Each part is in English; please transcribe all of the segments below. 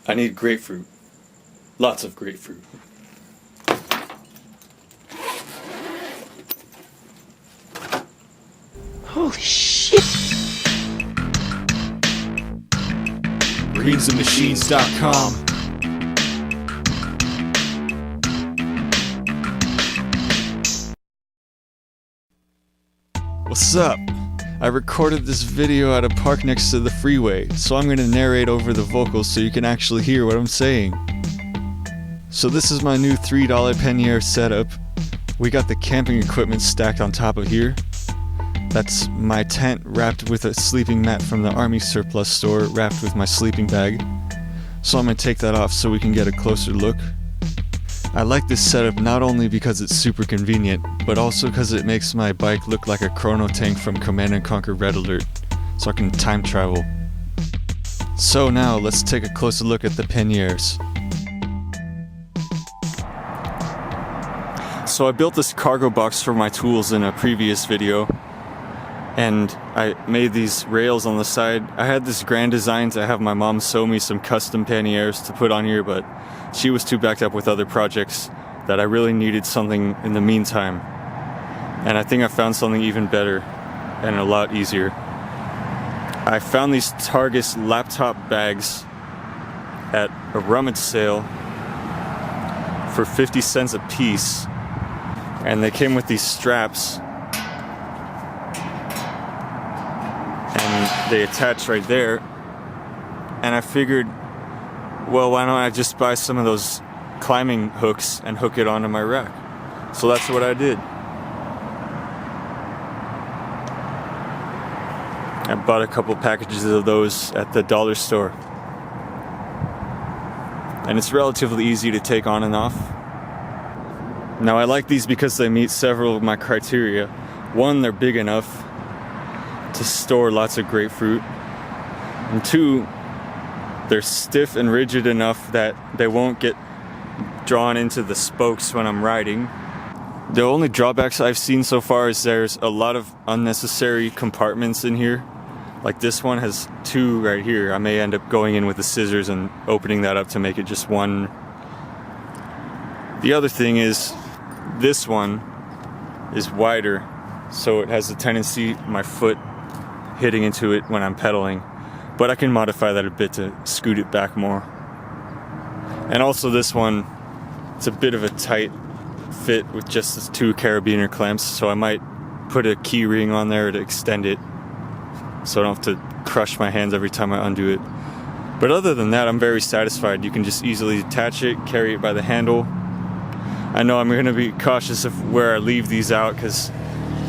I need grapefruit. Lots of grapefruit. Holy shit! greensandmachines.com. What's up? I recorded this video at a park next to the freeway, so I'm going to narrate over the vocals so you can actually hear what I'm saying. So this is my new $3 Pannier setup. We got the camping equipment stacked on top of here. That's my tent wrapped with a sleeping mat from the army surplus store wrapped with my sleeping bag. So I'm going to take that off so we can get a closer look. I like this setup not only because it's super convenient, but also because it makes my bike look like a chrono tank from Command & Conquer Red Alert, so I can time travel. So now let's take a closer look at the panniers. So I built this cargo box for my tools in a previous video, and I made these rails on the side. I had this grand design to have my mom sew me some custom panniers to put on here, but she was too backed up with other projects that I really needed something in the meantime. And I think I found something even better and a lot easier. I found these Targus laptop bags at a rummage sale for 50 cents a piece. And they came with these straps. And they attach right there. And I figured, well, why don't I just buy some of those climbing hooks and hook it onto my rack? So that's what I did. I bought a couple packages of those at the dollar store. And it's relatively easy to take on and off. Now I like these because they meet several of my criteria. One, they're big enough to store lots of grapefruit. And two, they're stiff and rigid enough that they won't get drawn into the spokes when I'm riding. The only drawbacks I've seen so far is there's a lot of unnecessary compartments in here. Like this one has two right here. I may end up going in with the scissors and opening that up to make it just one. The other thing is this one is wider, so it has a tendency my foot hitting into it when I'm pedaling. But I can modify that a bit to scoot it back more. And also this one, it's a bit of a tight fit with just the two carabiner clamps, so I might put a key ring on there to extend it so I don't have to crush my hands every time I undo it. But other than that, I'm very satisfied. You can just easily attach it, carry it by the handle. I know I'm going to be cautious of where I leave these out because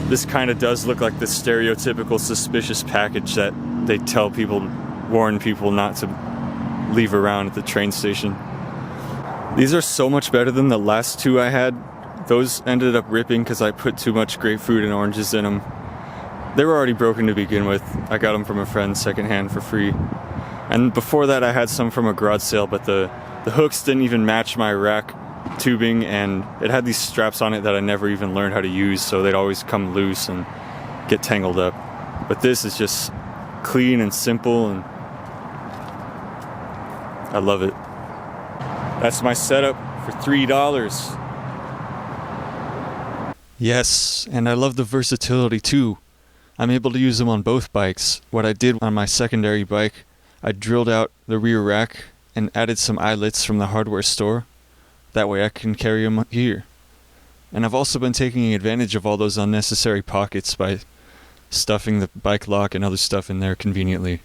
this kind of does look like the stereotypical suspicious package that they tell people, warn people not to leave around at the train station. These are so much better than the last two I had. Those ended up ripping because I put too much grapefruit and oranges in them. They were already broken to begin with. I got them from a friend secondhand for free. And before that I had some from a garage sale, but the hooks didn't even match my rack tubing, and it had these straps on it that I never even learned how to use, so they'd always come loose and get tangled up. But this is just clean and simple, and I love it. That's my setup for $3. Yes, and I love the versatility too. I'm able to use them on both bikes. What I did on my secondary bike, I drilled out the rear rack and added some eyelets from the hardware store. That way I can carry them here. And I've also been taking advantage of all those unnecessary pockets by stuffing the bike lock and other stuff in there conveniently.